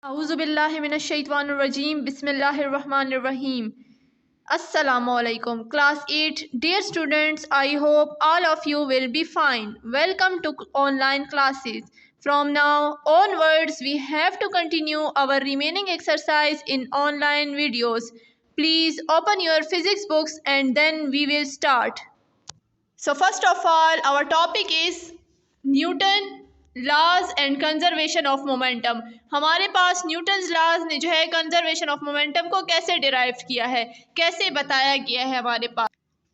औज़ुबिल्लाहिमिनश्शैतानिर्रजीम बिस्मिल्लाहिर्रहमानिर्रहीम। Assalamualaikum. Class 8. Dear students, I hope all of you will be fine. Welcome to online classes. From now onwards, we have to continue our remaining exercise in online videos. Please open your physics books and then we will start. So first of all, our topic is Newton laws and conservation of momentum. हमारे पास Newton's laws ने जो है conservation of momentum को कैसे derive किया है, कैसे बताया गया है हमारे पास।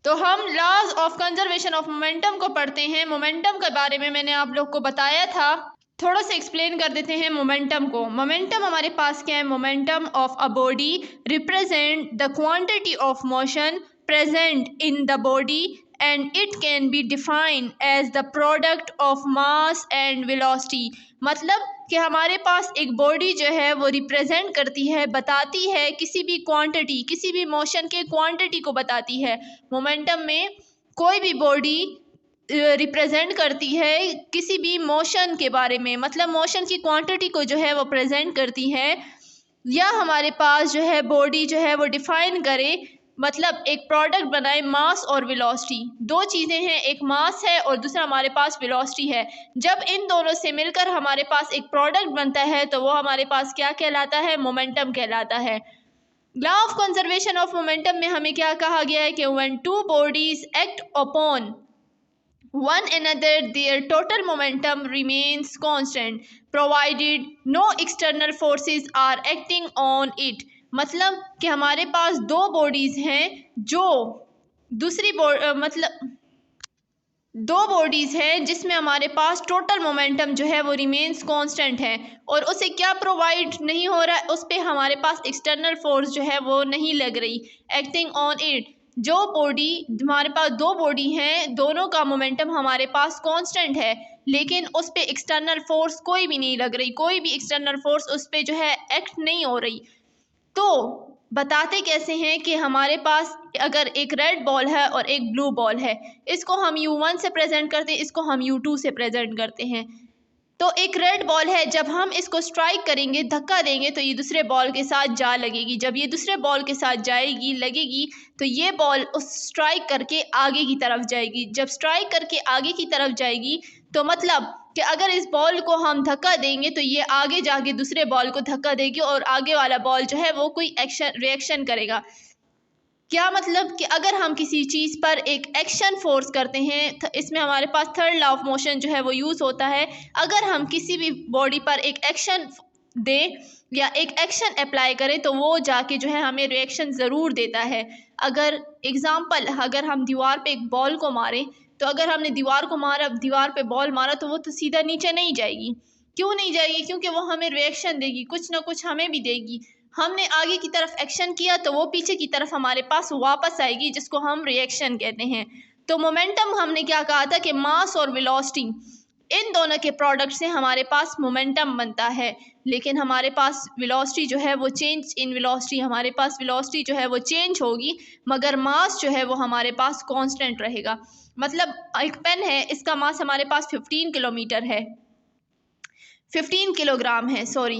तो हम laws of conservation of momentum को पढ़ते हैं। मोमेंटम के बारे में मैंने आप लोग को बताया था, थोड़ा सा एक्सप्लेन कर देते हैं मोमेंटम को। मोमेंटम हमारे पास क्या है? Momentum of a body represent the quantity of motion present in the body and it can be defined as the product of mass and velocity। मतलब कि हमारे पास एक बॉडी जो है वो रिप्रेजेंट करती है, बताती है किसी भी क्वांटिटी, किसी भी मोशन के क्वांटिटी को बताती है। मोमेंटम में कोई भी बॉडी रिप्रेजेंट करती है किसी भी मोशन के बारे में, मतलब मोशन की क्वांटिटी को जो है वो प्रेजेंट करती है, या हमारे पास जो है बॉडी जो है वो डिफाइन करे, मतलब एक प्रोडक्ट बनाए मास और वेलोसिटी। दो चीज़ें हैं, एक मास है और दूसरा हमारे पास वेलोसिटी है। जब इन दोनों से मिलकर हमारे पास एक प्रोडक्ट बनता है तो वो हमारे पास क्या कहलाता है? मोमेंटम कहलाता है। Law of conservation of momentum में हमें क्या कहा गया है कि when two bodies act upon one another their total momentum remains constant provided no external forces are acting on it। मतलब कि हमारे पास दो बॉडीज़ हैं जो दो बॉडीज़ हैं जिसमें हमारे पास टोटल मोमेंटम जो है वो रिमेन्स कांस्टेंट है, और उसे क्या प्रोवाइड नहीं हो रहा है? उस पर हमारे पास एक्सटर्नल फोर्स जो है वो नहीं लग रही, एक्टिंग ऑन इट। जो बॉडी, हमारे पास दो बॉडी हैं, दोनों का मोमेंटम हमारे पास कांस्टेंट है, लेकिन उस पर एक्सटर्नल फोर्स कोई भी नहीं लग रही, कोई भी एक्सटर्नल फोर्स उस पर जो है एक्ट नहीं हो रही। तो बताते कैसे हैं कि हमारे पास अगर एक रेड बॉल है और एक ब्लू बॉल है, इसको हम U1 से प्रेजेंट करते हैं, इसको हम U2 से प्रेजेंट करते हैं। तो एक रेड बॉल है, जब हम इसको स्ट्राइक करेंगे, धक्का देंगे, तो ये दूसरे बॉल के साथ जा लगेगी। जब ये दूसरे बॉल के साथ जाएगी, लगेगी, तो ये बॉल उस स्ट्राइक करके आगे की तरफ जाएगी। जब स्ट्राइक करके आगे की तरफ जाएगी तो मतलब कि अगर इस बॉल को हम धक्का देंगे तो ये आगे जाके दूसरे बॉल को धक्का देगी और आगे वाला बॉल जो है वो कोई रिएक्शन करेगा। क्या मतलब कि अगर हम किसी चीज़ पर एक एक्शन फोर्स करते हैं, इसमें हमारे पास थर्ड लॉ ऑफ मोशन जो है वो यूज़ होता है। अगर हम किसी भी बॉडी पर एक एक्शन दें या एक एक्शन अप्लाई करें तो वो जाके जो है हमें रिएक्शन ज़रूर देता है। अगर एग्ज़ाम्पल, अगर हम दीवार पे एक बॉल को मारें, तो अगर हमने दीवार को मारा, दीवार पे बॉल मारा, तो वो तो सीधा नीचे नहीं जाएगी। क्यों नहीं जाएगी? क्योंकि वो हमें रिएक्शन देगी, कुछ ना कुछ हमें भी देगी। हमने आगे की तरफ एक्शन किया तो वो पीछे की तरफ हमारे पास वापस आएगी, जिसको हम रिएक्शन कहते हैं। तो मोमेंटम हमने क्या कहा था कि मास और वेलोसिटी, इन दोनों के प्रोडक्ट से हमारे पास मोमेंटम बनता है, लेकिन हमारे पास वेलोसिटी जो है वो चेंज इन वेलोसिटी, हमारे पास वेलोसिटी जो है वो चेंज होगी, मगर मास जो है वो हमारे पास कांस्टेंट रहेगा। मतलब एक पेन है, इसका मास हमारे पास 15 किलोमीटर है, 15 किलोग्राम है, सॉरी।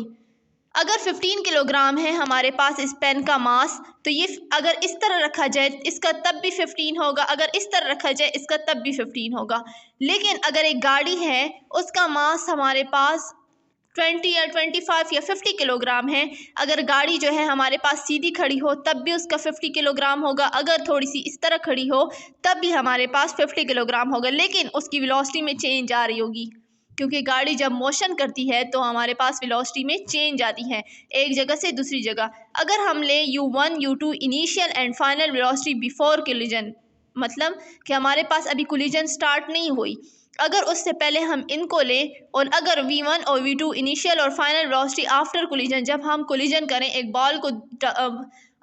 अगर 15 किलोग्राम है हमारे पास इस पेन का मास, तो ये अगर इस तरह रखा जाए इसका तब भी 15 होगा, अगर इस तरह रखा जाए इसका तब भी 15 होगा। लेकिन अगर एक गाड़ी है, उसका मास हमारे पास 20 या 25 या 50 किलोग्राम है, अगर गाड़ी जो है हमारे पास सीधी खड़ी हो तब भी उसका 50 किलोग्राम होगा, अगर थोड़ी सी इस तरह खड़ी हो तब भी हमारे पास 50 किलोग्राम होगा, लेकिन उसकी वेलोसिटी में चेंज आ रही होगी, क्योंकि गाड़ी जब मोशन करती है तो हमारे पास वेलोसिटी में चेंज आती है एक जगह से दूसरी जगह। अगर हम ले U1 U2 initial and final velocity before collision, मतलब कि हमारे पास अभी कोलिजन स्टार्ट नहीं हुई, अगर उससे पहले हम इनको लें, और अगर V1 और V2 इनिशियल और फाइनल वेलोसिटी आफ्टर कोलिजन, जब हम कोलिजन करें, एक बॉल को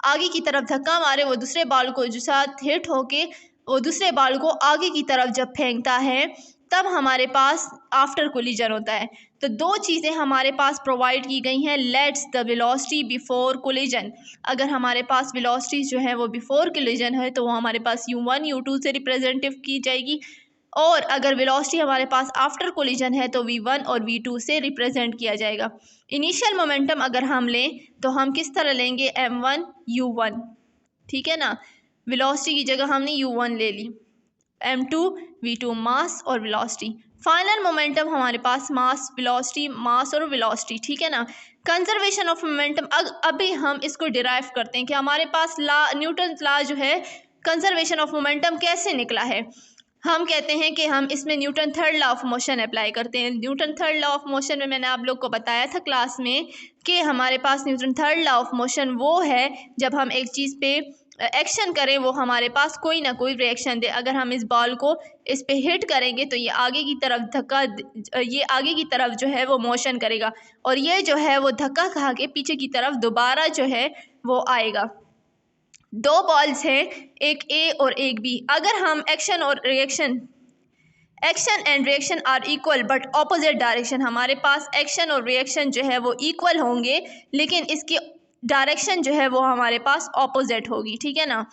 आगे की तरफ धक्का मारे, वो दूसरे बॉल को जो साथ हिट होके वो दूसरे बॉल को आगे की तरफ जब फेंकता है, तब हमारे पास आफ्टर कोलिजन होता है। तो दो चीज़ें हमारे पास प्रोवाइड की गई हैं, let's the velocity before collision. अगर हमारे पास वेलोसिटी जो है वो बिफोर कोलिजन है तो वो हमारे पास U1 U2 से रिप्रेजेंटेटिव की जाएगी, और अगर वेलोसिटी हमारे पास आफ्टर कोलिजन है तो v1 और v2 से रिप्रेजेंट किया जाएगा। इनिशियल मोमेंटम अगर हम लें तो हम किस तरह लेंगे, m1 u1, ठीक है ना। वेलोसिटी की जगह हमने u1 ले ली, m2 v2 मास और वेलोसिटी। फाइनल मोमेंटम हमारे पास मास वेलोसिटी, मास और वेलोसिटी, ठीक है ना। कंजर्वेशन ऑफ मोमेंटम, अभी हम इसको डिराइव करते हैं कि हमारे पास न्यूटन लॉ जो है कंजर्वेशन ऑफ मोमेंटम कैसे निकला है। हम कहते हैं कि हम इसमें Newton third law of motion apply करते हैं। Newton third law of motion में मैंने आप लोग को बताया था क्लास में कि हमारे पास Newton third law of motion वो है जब हम एक चीज़ पे एक्शन करें वो हमारे पास कोई ना कोई रिएक्शन दे। अगर हम इस बॉल को इस पे हिट करेंगे तो ये आगे की तरफ धक्का, ये आगे की तरफ जो है वो मोशन करेगा और ये जो है वो धक्का खा के पीछे की तरफ दोबारा जो है वो आएगा। दो बॉल्स हैं, एक ए और एक बी। अगर हम action and reaction are equal but opposite direction, हमारे पास एक्शन और रिएक्शन जो है वो इक्वल होंगे लेकिन इसकी डायरेक्शन जो है वो हमारे पास ऑपोजिट होगी, ठीक है ना।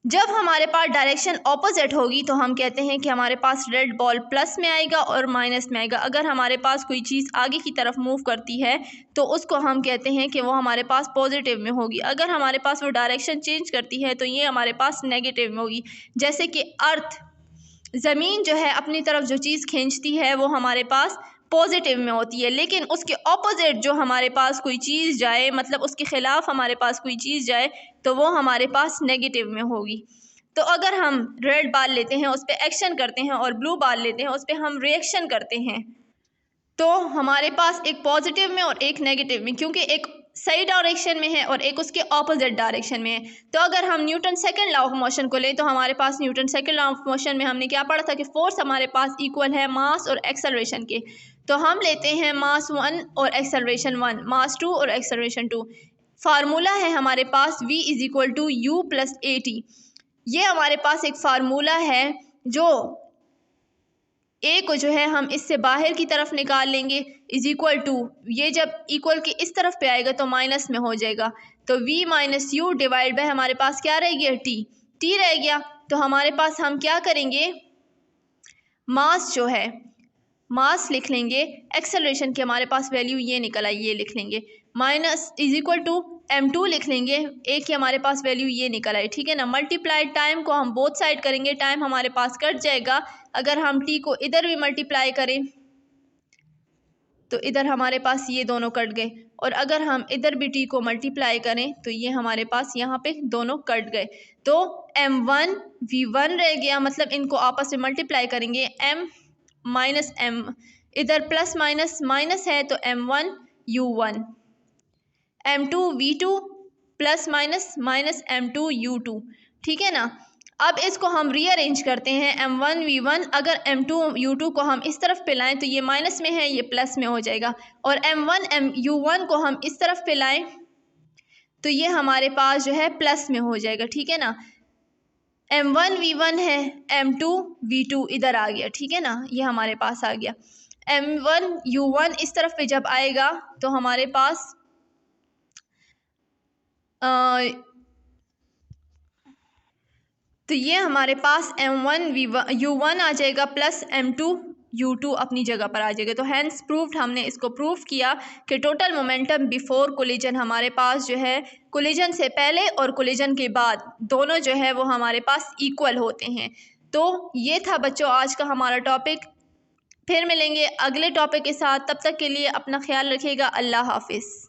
जब हमारे पास डायरेक्शन ऑपोजिट होगी तो हम कहते हैं कि हमारे पास रेड बॉल प्लस में आएगा और माइनस में आएगा। अगर हमारे पास कोई चीज़ आगे की तरफ मूव करती है तो उसको हम कहते हैं कि वो हमारे पास पॉजिटिव में होगी। अगर हमारे पास वो डायरेक्शन चेंज करती है तो ये हमारे पास नेगेटिव में होगी। जैसे कि अर्थ, ज़मीन जो है अपनी तरफ जो चीज़ खींचती है वो हमारे पास पॉजिटिव में होती है, लेकिन उसके ऑपोजिट जो हमारे पास कोई चीज़ जाए, मतलब उसके ख़िलाफ़ हमारे पास कोई चीज़ जाए तो वो हमारे पास नेगेटिव में होगी। तो अगर हम रेड बॉल लेते हैं उस पर एक्शन करते हैं और ब्लू बॉल लेते हैं उस पर हम रिएक्शन करते हैं तो हमारे पास एक पॉजिटिव में और एक नेगेटिव में, क्योंकि एक सही डायरेक्शन में है और एक उसके ऑपोजिट डायरेक्शन में है। तो अगर हम Newton second law of motion को लें तो हमारे पास Newton second law of motion में हमने क्या पढ़ा था कि फोर्स हमारे पास इक्वल है मास और एक्सेलरेशन के। तो हम लेते हैं मास 1 और एक्सेलरेशन 1, मास 2 और एक्सेलरेशन 2। फार्मूला है हमारे पास v is equal to u plus a t. ये हमारे पास एक फार्मूला है जो ए को जो है हम इससे बाहर की तरफ निकाल लेंगे, इज इक्वल टू, ये जब इक्वल के इस तरफ पे आएगा तो माइनस में हो जाएगा। तो v minus you divide by हमारे पास क्या रह गया, टी रह गया। तो हमारे पास हम क्या करेंगे, मास जो है मास लिख लेंगे, एक्सेलरेशन की हमारे पास वैल्यू ये निकल आई, ये लिख लेंगे, minus is equal to m2 लिख लेंगे, ए की हमारे पास वैल्यू ये निकल आई, ठीक है ना। मल्टीप्लाई टाइम को हम बोथ साइड करेंगे, टाइम हमारे पास कट जाएगा। अगर हम t को इधर भी मल्टीप्लाई करें तो इधर हमारे पास ये दोनों कट गए, और अगर हम इधर भी t को मल्टीप्लाई करें तो ये हमारे पास यहाँ पे दोनों कट गए। तो m1 v1 रह गया, मतलब इनको आपस में मल्टीप्लाई करेंगे, m माइनस m, इधर प्लस माइनस माइनस है तो m1 u1, m2 v2 plus minus minus m2 u2, ठीक है ना। अब इसको हम रीअरेंज करते हैं, m1 v1, अगर m2 u2 को हम इस तरफ पे लाएं तो ये माइनस में है, ये प्लस में हो जाएगा, और m1 u1 को हम इस तरफ पे लाएं तो ये हमारे पास जो है प्लस में हो जाएगा, ठीक है ना। m1 v1 है, m2 v2 इधर आ गया, ठीक है ना, ये हमारे पास आ गया। m1 u1 इस तरफ पे जब आएगा तो हमारे पास तो ये हमारे पास m1 u1 आ जाएगा प्लस m2 u2 अपनी जगह पर आ जाएगा। तो हैंस प्रूव्ड, हमने इसको प्रूव किया कि टोटल मोमेंटम बिफोर कोलिजन हमारे पास जो है, कोलिजन से पहले और कोलिजन के बाद दोनों जो है वो हमारे पास इक्वल होते हैं। तो ये था बच्चों आज का हमारा टॉपिक। फिर मिलेंगे अगले टॉपिक के साथ, तब तक के लिए अपना ख्याल रखिएगा। अल्लाह हाफिज़।